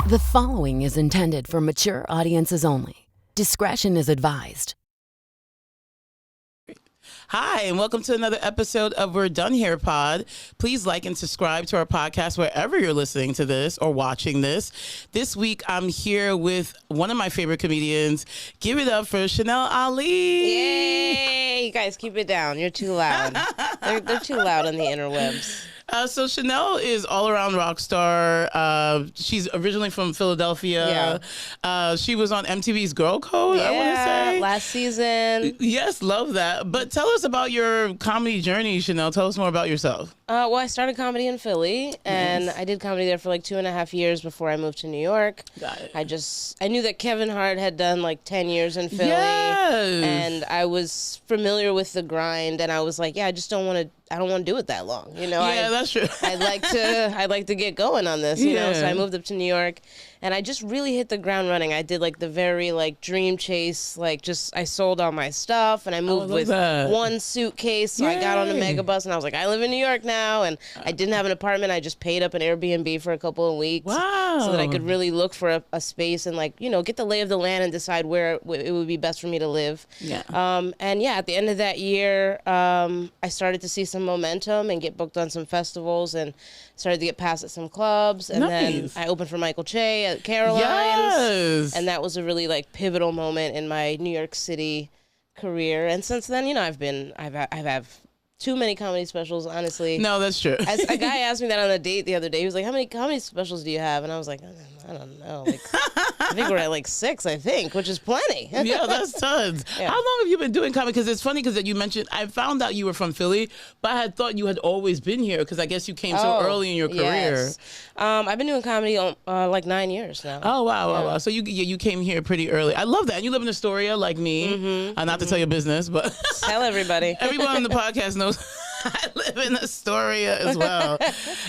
The following is intended for mature audiences only. Discretion is advised. Hi, and welcome to another episode of We're Done Here Pod. Please like and subscribe to our podcast wherever you're listening to this or watching this. This week, I'm here with one of my favorite comedians. Give it up for Chanel Ali. Yay! You guys, keep it down. You're too loud. They're too loud on the interwebs. So Chanel is all-around rock star. She's originally from Philadelphia. Yeah. She was on MTV's Girl Code, I want to say. Last season. Yes, love that. But tell us about your comedy journey, Chanel. Tell us more about yourself. Well, I started comedy in Philly, and I did comedy there for like 2.5 years before I moved to New York. Got it. I knew that Kevin Hart had done like 10 years in Philly. Yes. And I was familiar with the grind, and I was like, I don't want to do it that long, you know. Yeah, that's true. I'd like to get going on this, you know. So I moved up to New York, and I just really hit the ground running. I did like the very like dream chase, I sold all my stuff, and I moved with one suitcase. So I got on a mega bus, and I was like, I live in New York now, and I didn't have an apartment. I just paid up an Airbnb for a couple of weeks, so that I could really look for a space and get the lay of the land and decide where it would be best for me to live. Yeah. At the end of that year, I started to see some momentum and get booked on some festivals and started to get passed at some clubs. And then I opened for Michael Che at Caroline's. Yes. And that was a really pivotal moment in my New York City career. And since then, I've too many comedy specials, honestly. No, that's true. As a guy asked me that on a date the other day. He was like, how many comedy specials do you have? And I was like, I don't know. I think we're at 6, which is plenty. Yeah, that's tons. Yeah. How long have you been doing comedy? Because it's funny because you mentioned, I found out you were from Philly, but I had thought you had always been here because I guess you came so early in your career. Yes. I've been doing comedy 9 years now. Oh, wow. So you came here pretty early. I love that. And you live in Astoria like me. Not to tell your business, but tell everybody. Everyone on the podcast knows I live in Astoria as well.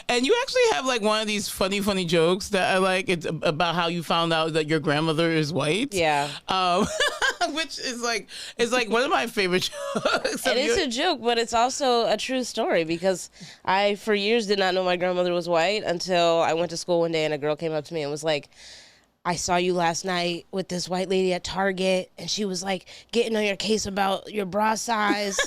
And you actually have one of these funny jokes that I like. It's about how you found out that your grandmother is white. Yeah. Which is one of my favorite jokes. It is a joke, but it's also a true story because I, for years, did not know my grandmother was white until I went to school one day and a girl came up to me and was like, I saw you last night with this white lady at Target, and she was getting on your case about your bra size.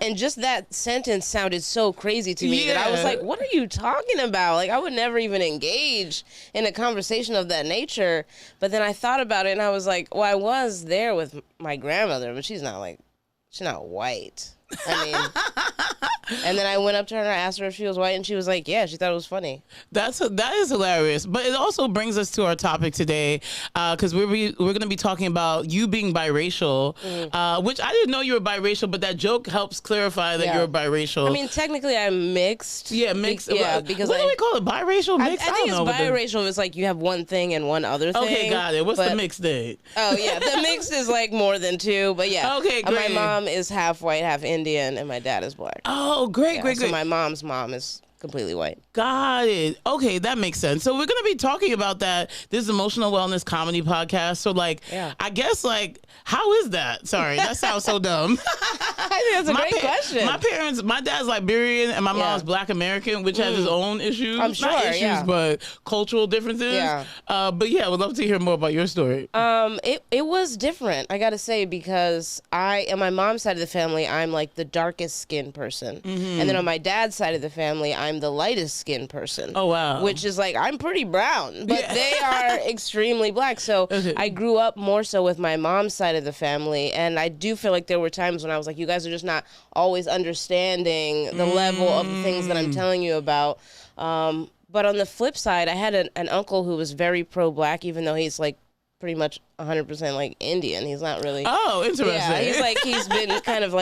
And just that sentence sounded so crazy to me that I was like, what are you talking about? I would never even engage in a conversation of that nature. But then I thought about it and I was like, well, I was there with my grandmother, but she's not white. And then I went up to her and I asked her if she was white, and she was like, yeah, she thought it was funny. That is hilarious. But it also brings us to our topic today, because we're going to be talking about you being biracial, which I didn't know you were biracial, but that joke helps clarify that you're biracial. Technically I'm mixed. Yeah, mixed. Because what do we call it? Biracial? Mixed? I think it's biracial. It's you have one thing and one other thing. Okay, got it. What's the mixed thing? Oh, yeah. The mixed is more than two, but yeah. Okay, great. My mom is half white, half Indian, and my dad is black. Oh, great. So my mom's mom is completely white. Got it. Okay, that makes sense. So we're going to be talking about that. This is Emotional Wellness Comedy Podcast. So I guess how is that? Sorry, that sounds so dumb. I think that's a great question. My dad's Liberian and my mom's Black American, which has its own issues. I'm sure, not issues, but cultural differences. Yeah. But yeah, I would love to hear more about your story. It was different, I got to say, because on my mom's side of the family, I'm the darkest skinned person. And then on my dad's side of the family, I'm the lightest skinned person. Oh, wow. Which is I'm pretty brown, but they are extremely black. So I grew up more so with my mom's side of the family. And I do feel there were times when I was like, you guys are just not always understanding the level of the things that I'm telling you about. But on the flip side, I had an uncle who was very pro-black, even though he's pretty much 100% Indian. He's not really. Oh, interesting. Yeah, he's been kind of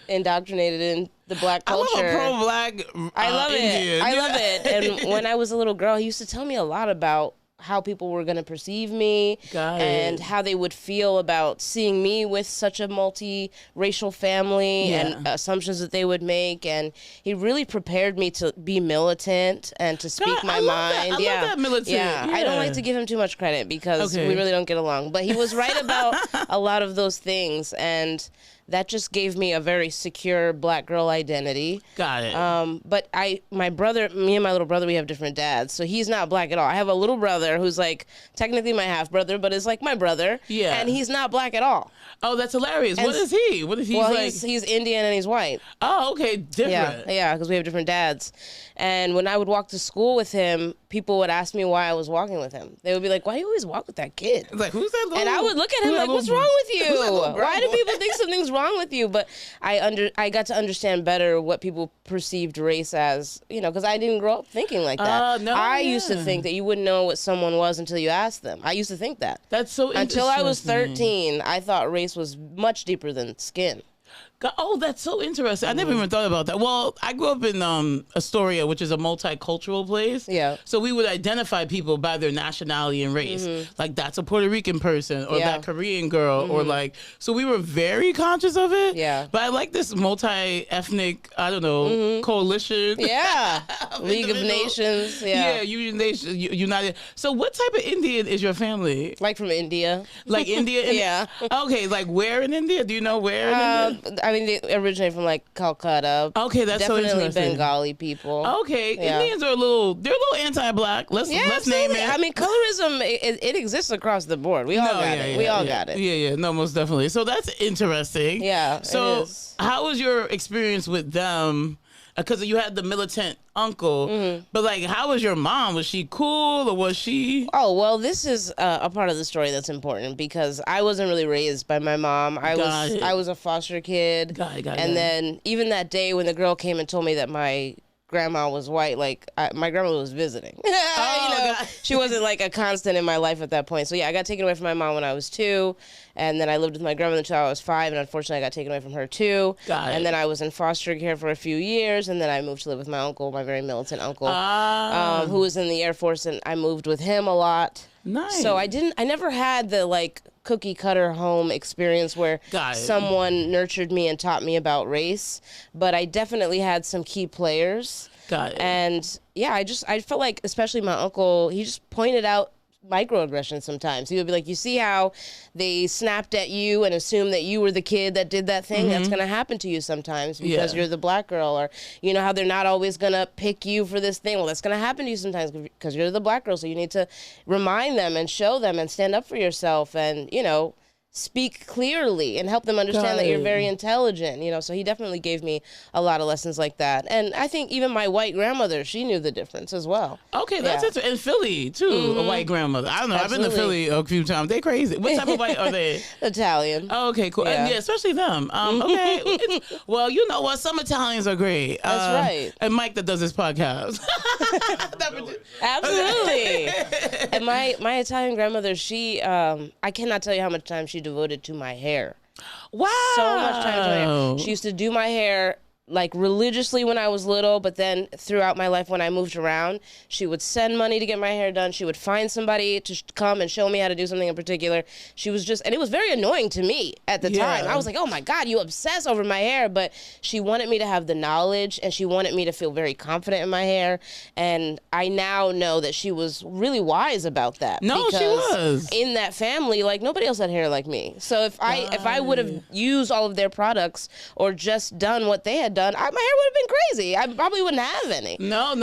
indoctrinated in the black culture. I love a pro-black I love Indian. it. I love it. And when I was a little girl, he used to tell me a lot about how people were going to perceive me and how they would feel about seeing me with such a multiracial family and assumptions that they would make. And he really prepared me to be militant and to speak my mind. I love that militant. Yeah. I don't like to give him too much credit because we really don't get along. But he was right about a lot of those things. And that just gave me a very secure black girl identity. Got it. But me and my little brother, we have different dads, so he's not black at all. I have a little brother who's like technically my half brother, but is like my brother. Yeah. And he's not black at all. Oh, that's hilarious. What is he? What is he? Well, like? he's Indian and he's white. Oh, okay, different. Yeah, because we have different dads. And when I would walk to school with him, people would ask me why I was walking with him. They would be like, "Why do you always walk with that kid?" Like, who's that little? And I would look at him like, "What's wrong with you? Why do people think something's wrong with you?" But I got to understand better what people perceived race as, because I didn't grow up thinking like that. I used to think that you wouldn't know what someone was until you asked them. I used to think that. That's so interesting. Until I was 13, I thought race was much deeper than skin. Oh, that's so interesting. I never even thought about that. Well, I grew up in Astoria, which is a multicultural place. Yeah. So we would identify people by their nationality and race. Like, that's a Puerto Rican person, or that Korean girl, or like, so we were very conscious of it. Yeah. But I like this multi-ethnic, I don't know, coalition. Yeah. League of Nations. Yeah. United. So what type of Indian is your family? Like from India. Like India? Yeah. Okay, like where in India? Do you know where in India? I mean, they originate from like Calcutta. Okay, that's definitely so interesting. Bengali people. Okay, Yeah. Indians are a little anti-black. Let's name absolutely. it. I mean, colorism it exists across the board. We all got it. We all got it. Yeah, no, most definitely. So that's interesting. Yeah. So it is. how was your experience with them? Because you had the militant uncle, but like, how was your mom? Was she cool, or was she? Oh, well, this is a part of the story that's important because I wasn't really raised by my mom. I was a foster kid. Got it. And then even that day when the girl came and told me that my grandma was white, like my grandma was visiting. She wasn't like a constant in my life at that point. So yeah, I got taken away from my mom when I was 2, and then I lived with my grandmother until I was 5, and unfortunately I got taken away from her too. Got it. And then I was in foster care for a few years, and then I moved to live with my uncle, my very militant uncle, who was in the Air Force, and I moved with him a lot. Nice. So I never had the like cookie cutter home experience where someone nurtured me and taught me about race, but I definitely had some key players. Got it. And yeah, I felt like, especially my uncle, he just pointed out microaggressions sometimes. He would be like, you see how they snapped at you and assumed that you were the kid that did that thing? That's going to happen to you sometimes because you're the black girl. Or, how they're not always going to pick you for this thing. Well, that's going to happen to you sometimes because you're the black girl. So you need to remind them and show them and stand up for yourself and, speak clearly and help them understand that you're very intelligent, so he definitely gave me a lot of lessons like that. And I think even my white grandmother, she knew the difference as well. Okay, that's it. In Philly too, a white grandmother. I don't know. Absolutely. I've been to Philly a few times. They crazy. What type of white are they? Italian. Oh, okay, cool. Yeah, especially them. Okay. Well, you know what? Some Italians are great. That's right. And Mike that does this podcast. Absolutely. And my Italian grandmother, she I cannot tell you how much time she devoted to my hair. Wow. So much time to my hair. She used to do my hair like religiously when I was little, but then throughout my life when I moved around, she would send money to get my hair done. She would find somebody to come and show me how to do something in particular. She was just, and it was very annoying to me at the time. I was like, oh my God, you obsess over my hair. But she wanted me to have the knowledge and she wanted me to feel very confident in my hair. And I now know that she was really wise about that. No, she was. In that family, like nobody else had hair like me. So if I would have used all of their products or just done what they had done, my hair would have been crazy. I probably wouldn't have any. No.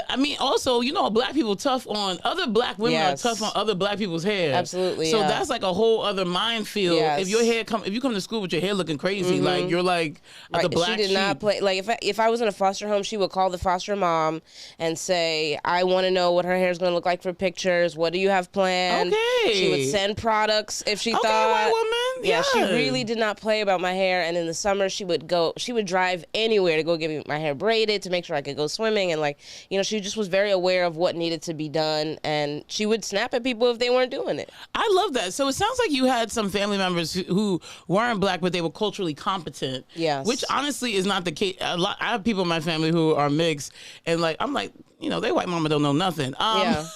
I mean, also, black people tough on other black women are tough on other black people's hair. Absolutely. So that's like a whole other minefield. Yes. If you come to school with your hair looking crazy, like you're like the black sheep. She did not play. Like if I was in a foster home, she would call the foster mom and say, I want to know what her hair is going to look like for pictures. What do you have planned? Okay. She would send products if she thought. White woman. Yeah, she really did not play about my hair. And in the summer, she would drive anywhere to go get my hair braided to make sure I could go swimming. And she just was very aware of what needed to be done. And she would snap at people if they weren't doing it. I love that. So it sounds like you had some family members who weren't black, but they were culturally competent. Yes. Which honestly is not the case. I have people in my family who are mixed, and I'm like, they white mama don't know nothing. But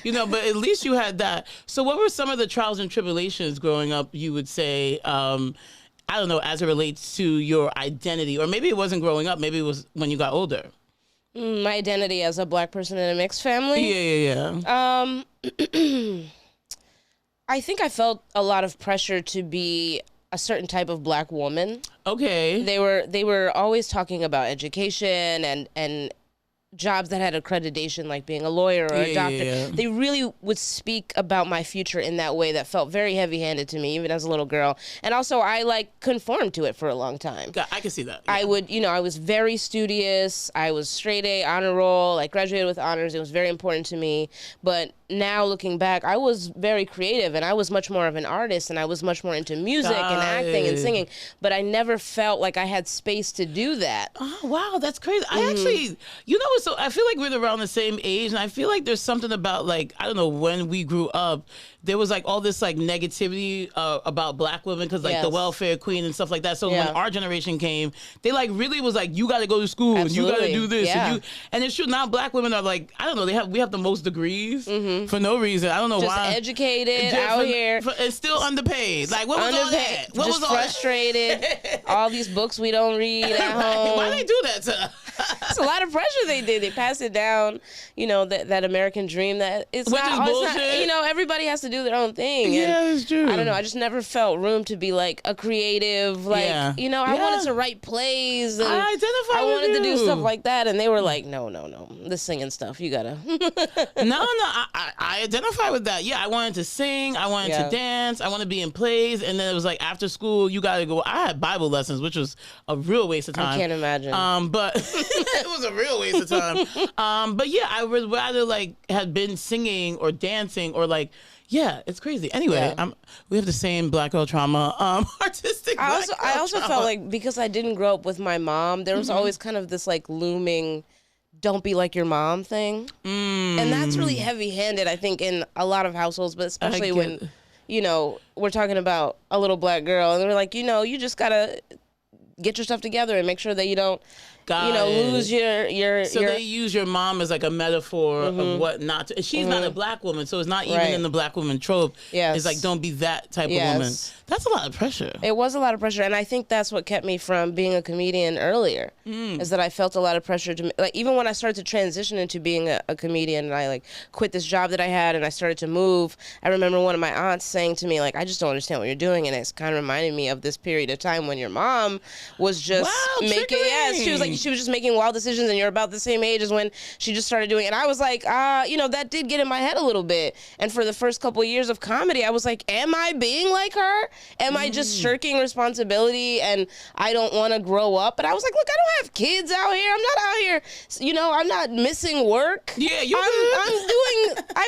but at least you had that. So what were some of the trials and tribulations growing up, you would say, I don't know, as it relates to your identity? Or maybe it wasn't growing up, maybe it was when you got older. My identity as a black person in a mixed family? Yeah. I think I felt a lot of pressure to be a certain type of black woman. Okay. They were always talking about education and jobs that had accreditation, like being a lawyer or a doctor. Yeah. They really would speak about my future in that way that felt very heavy-handed to me, even as a little girl. And also, I like conformed to it for a long time. I can see that. Yeah. I would, I was very studious. I was straight A, honor roll. I graduated with honors. It was very important to me. But now looking back, I was very creative, and I was much more of an artist, and I was much more into music and acting and singing. But I never felt like I had space to do that. Oh, wow, that's crazy. I actually, so I feel like we're around the same age, and I feel like there's something about, like, I don't know, when we grew up, there was like all this like negativity about black women because like the welfare queen and stuff like that. So when our generation came, they like really was like, you got to go to school and you got to do this. And it's true, now black women are like, I don't know, we have the most degrees for no reason. I don't know just why. Just educated out here. And still underpaid. Like, what was all that? What just was all frustrated. All these books we don't read at home. Why they do that to us? It's a lot of pressure they did. They passed it down, that American dream that it's Which not, is bullshit. It's not, everybody has to do their own thing. Yeah, and it's true. I don't know. I just never felt room to be like a creative, like, I wanted to write plays. And I wanted to do stuff like that. And they were like, no, this singing stuff, you gotta. No, I identify with that. Yeah, I wanted to sing. I wanted to dance. I wanted to be in plays. And then it was like, after school, you gotta go. I had Bible lessons, which was a real waste of time. I can't imagine. But it was a real waste of time. But yeah, I would rather like had been singing or dancing or like, yeah, it's crazy. Anyway, we have the same black girl trauma, artistic. I also felt like because I didn't grow up with my mom, there was always kind of this like looming, don't be like your mom thing, and that's really heavy-handed, I think, in a lot of households, but especially when, we're talking about a little black girl, and they're like, you just gotta get your stuff together and make sure that you don't. Lose your. So they use your mom as like a metaphor of what not to. She's not a black woman, so it's not even in the black woman trope. Yes. It's like, don't be that type of woman. That's a lot of pressure. It was a lot of pressure, and I think that's what kept me from being a comedian earlier. Is that I felt a lot of pressure to, like, even when I started to transition into being a comedian, and I like quit this job that I had, and I started to move. I remember one of my aunts saying to me, like, I just don't understand what you're doing, and it's kind of reminded me of this period of time when your mom was just making. She was like, she was just making wild decisions, and you're about the same age as when she just started doing it. And I was like, that did get in my head a little bit. And for the first couple of years of comedy, I was like, am I being like her? Am I just shirking responsibility and I don't want to grow up? But I was like, look, I don't have kids out here. I'm not out here, I'm not missing work. Yeah, I'm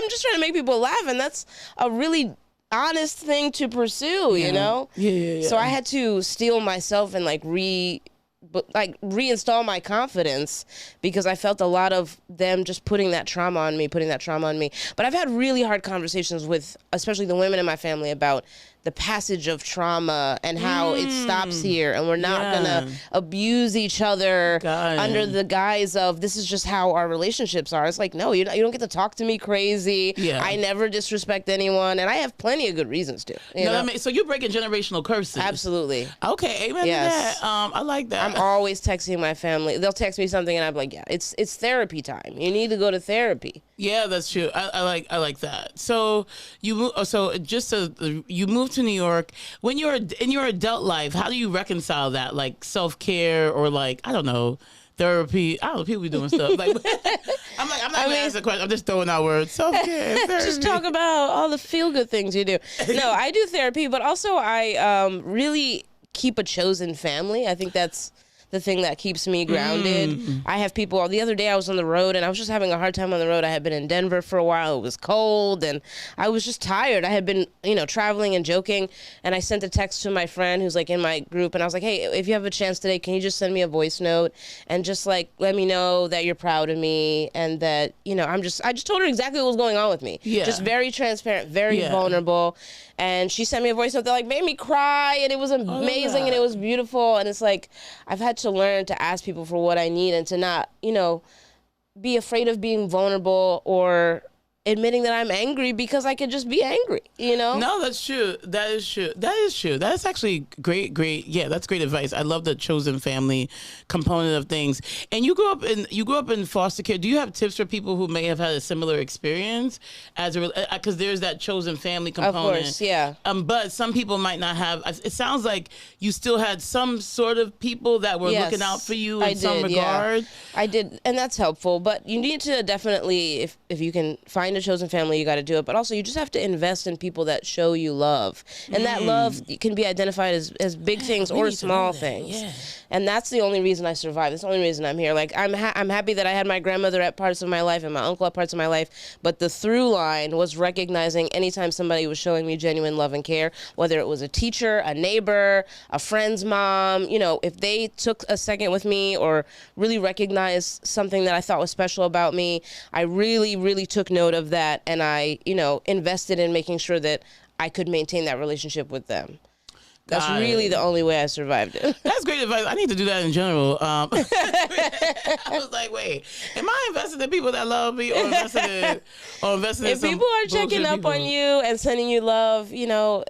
just trying to make people laugh, and that's a really honest thing to pursue, Yeah. So I had to steel myself and like reinstall my confidence because I felt a lot of them just putting that trauma on me. But I've had really hard conversations with, especially the women in my family, about the passage of trauma and how it stops here, and we're not gonna abuse each other under the guise of this is just how our relationships are. It's like, no, you don't get to talk to me crazy. I never disrespect anyone, and I have plenty of good reasons to. So you're breaking generational curses. Absolutely. Okay, amen to that. I like that. I'm always texting my family. They'll text me something, and I'm like, yeah, it's therapy time. You need to go to therapy. Yeah, that's true. I like that. So you moved to New York. When you're in your adult life, how do you reconcile that, like self-care or like, I don't know, therapy? I don't know, people be doing stuff like. I'm not gonna ask a question. I'm just throwing out words. Self-care, therapy. Just talk about all the feel-good things you do. No, I do therapy, but also I really keep a chosen family. I think that's the thing that keeps me grounded. I have people, the other day I was on the road and I was just having a hard time on the road. I had been in Denver for a while. It was cold and I was just tired. I had been, traveling and joking, and I sent a text to my friend who's like in my group, and I was like, hey, if you have a chance today, can you just send me a voice note and just like let me know that you're proud of me and that, I just told her exactly what was going on with me. Yeah. Just very transparent, very vulnerable. And she sent me a voice note that like made me cry, and it was amazing and it was beautiful. And it's like, I've had to learn to ask people for what I need and to not, be afraid of being vulnerable or admitting that I'm angry because I could just be angry, you know? No, that's true. That is true. That is true. That's actually great. Yeah, that's great advice. I love the chosen family component of things. And you grew up in foster care. Do you have tips for people who may have had a similar experience because there's that chosen family component? Of course, yeah. But some people might not have. It sounds like you still had some sort of people that were looking out for you in some regard. Yeah. I did, and that's helpful. But you need to definitely, if you can find a chosen family, you got to do it. But also, you just have to invest in people that show you love, and that love can be identified as big things or small things. Yeah. And that's the only reason I survived. That's the only reason I'm here. Like I'm happy that I had my grandmother at parts of my life and my uncle at parts of my life. But the through line was recognizing anytime somebody was showing me genuine love and care, whether it was a teacher, a neighbor, a friend's mom. You know, if they took a second with me or really recognized something that I thought was special about me, I really, really took note of that, and I, invested in making sure that I could maintain that relationship with them. That's really the only way I survived it. That's great advice. I need to do that in general. I was like, wait, am I invested in people that love me or invested in if people are checking up on you and sending you love, even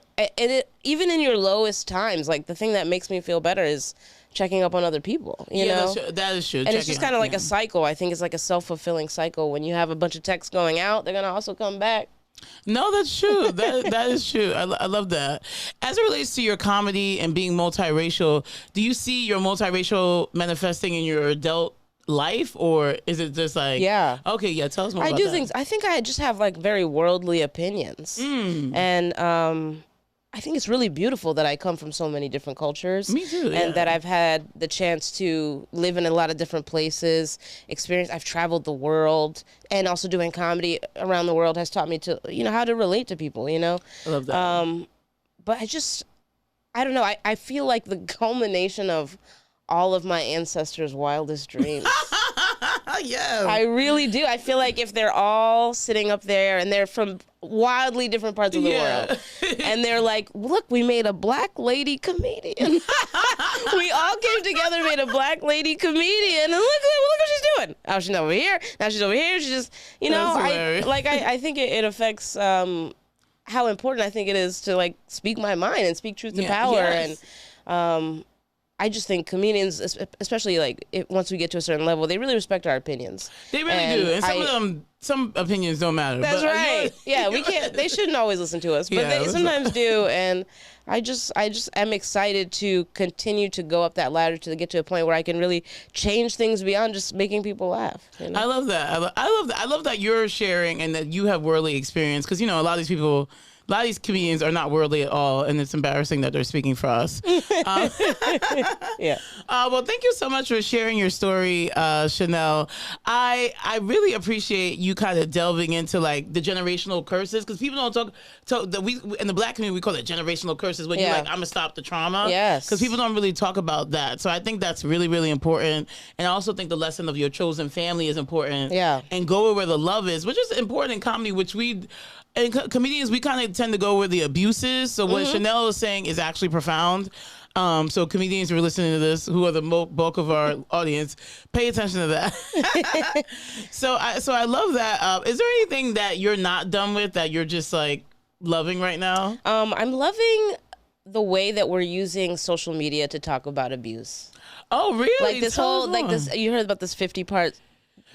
in your lowest times, like the thing that makes me feel better is checking up on other people, you know? That is true. And it's just kind of like a cycle. I think it's like a self-fulfilling cycle. When you have a bunch of texts going out, they're going to also come back. No, that's true. That is true. I love that. As it relates to your comedy and being multiracial, do you see your multiracial manifesting in your adult life, or is it just like, okay, tell us more about that. I think I just have like very worldly opinions. And I think it's really beautiful that I come from so many different cultures. Me too. And that I've had the chance to live in a lot of different places, I've traveled the world, and also doing comedy around the world has taught me to, how to relate to people, I love that. But I don't know. I feel like the culmination of all of my ancestors' wildest dreams. Yeah. I really do. I feel like if they're all sitting up there and they're from wildly different parts of the world, and they're like, look, we made a black lady comedian. We all came together, made a black lady comedian, and look what she's doing. Oh, she's over here. Now she's over here. She's just, I think it affects how important I think it is to like speak my mind and speak truth to power. Yes. And I just think comedians, especially once we get to a certain level, they really respect our opinions. They really do, and some opinions don't matter. That's right. Yeah, we can't. They shouldn't always listen to us, but they sometimes do. And I just am excited to continue to go up that ladder to get to a point where I can really change things beyond just making people laugh. I love that. I love that you're sharing and that you have worldly experience, because a lot of these comedians are not worldly at all, and it's embarrassing that they're speaking for us. Yeah. Well, thank you so much for sharing your story, Chanel. I really appreciate you kind of delving into like the generational curses, because people don't talk that we in the Black community we call it generational curses. When you're like, I'm gonna stop the trauma. Yes. Because people don't really talk about that. So I think that's really, really important. And I also think the lesson of your chosen family is important. Yeah. And go where the love is, which is important in comedy, which and comedians, we kind of tend to go where the abuse is. So what Chanel is saying is actually profound. So comedians who are listening to this, who are the bulk of our audience, pay attention to that. So I love that. Is there anything that you're not done with that you're just like loving right now? I'm loving the way that we're using social media to talk about abuse. Oh, really? Like this you heard about this 50-part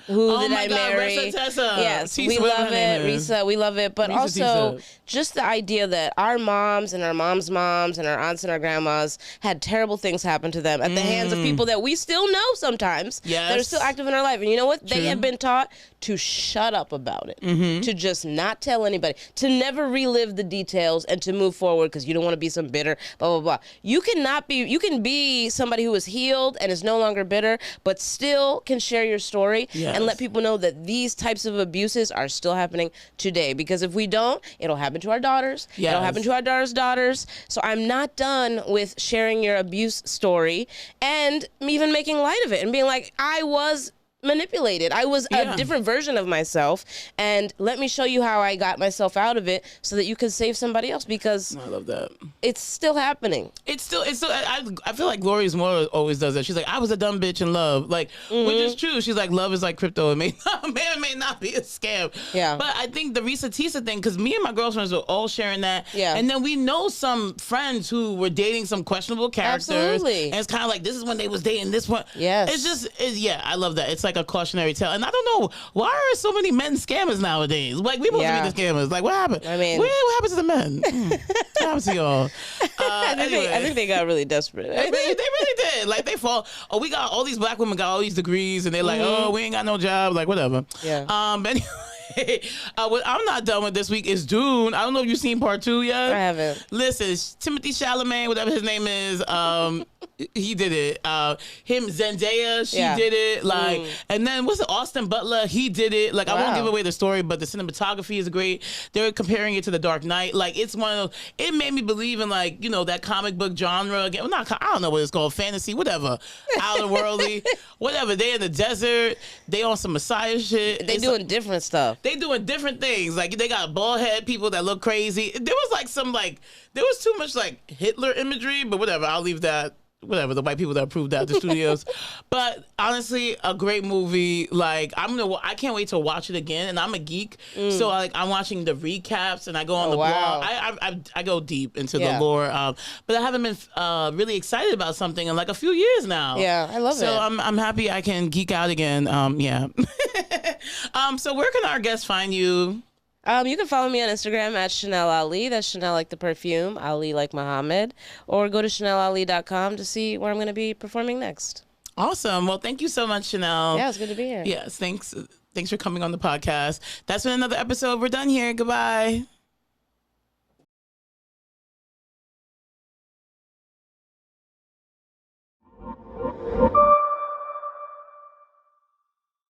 Who Did I Marry? Tessa. Yes, Tisa, we love it. Risa, we love it. But Risa, also, Tisa. just the idea that our moms and our moms' moms and our aunts and our grandmas had terrible things happen to them at the hands of people that we still know sometimes that are still active in our life. And you know what? They have been taught to shut up about it, to just not tell anybody, to never relive the details, and to move forward because you don't want to be some bitter, blah, blah, blah. You can be somebody who is healed and is no longer bitter, but still can share your story and let people know that these types of abuses are still happening today. Because if we don't, it'll happen to our daughters. It'll happen to our daughters' daughters. So I'm not done with sharing your abuse story and even making light of it and being like, I was manipulated. I was a different version of myself, and let me show you how I got myself out of it so that you can save somebody else, because I love that. it's still happening. It's still I feel like Glorious Moore always does that. She's like, I was a dumb bitch in love, like, which is true. She's like, love is like crypto. It may not be a scam. Yeah. But I think the Risa Tisa thing, because me and my girlfriends were all sharing that. Yeah. And then we know some friends who were dating some questionable characters. Absolutely. And it's kind of like, this is when they was dating this one. Yes. It's just, I love that. It's like a cautionary tale. And I don't know, why are so many men scammers nowadays? Like, we supposed to be the scammers. Like, what happened? I mean, what happened to the men? What happened to y'all? I think they got really desperate. They really did. Like, they fall. Oh, we got all these black women got all these degrees, and they're like, oh, we ain't got no job. Like, whatever. Yeah. But anyway. What I'm not done with this week is Dune. I don't know if you've seen part 2 yet. I haven't. Listen, Timothy Chalamet, whatever his name is, he did it. Him, Zendaya, she did it. Like, and then what's it? Austin Butler, he did it. Like, I won't give away the story, but the cinematography is great. They're comparing it to The Dark Knight. Like, it's one of those, it made me believe in, like, you know, that comic book genre again. Well, not, I don't know what it's called, fantasy, whatever, outer worldly, whatever. They in the desert. They on some Messiah shit. They doing different stuff. They doing different things. Like, they got bald head people that look crazy. There was like some, like, there was too much like Hitler imagery, but whatever. I'll leave that. Whatever, the white people that approved that at the studios. But honestly, a great movie. Like, I can't wait to watch it again. And I'm a geek, so like I'm watching the recaps and I go on the blog. I go deep into the lore. But I haven't been really excited about something in like a few years now. Yeah, I love it. So I'm happy I can geek out again. Yeah. So where can our guests find you? You can follow me on Instagram at Chanel Ali. That's Chanel like the perfume, Ali like Muhammad. Or go to ChanelAli.com to see where I'm going to be performing next. Awesome. Well, thank you so much, Chanel. Yeah, it's good to be here. Yes, thanks for coming on the podcast. That's been another episode. We're done here. Goodbye.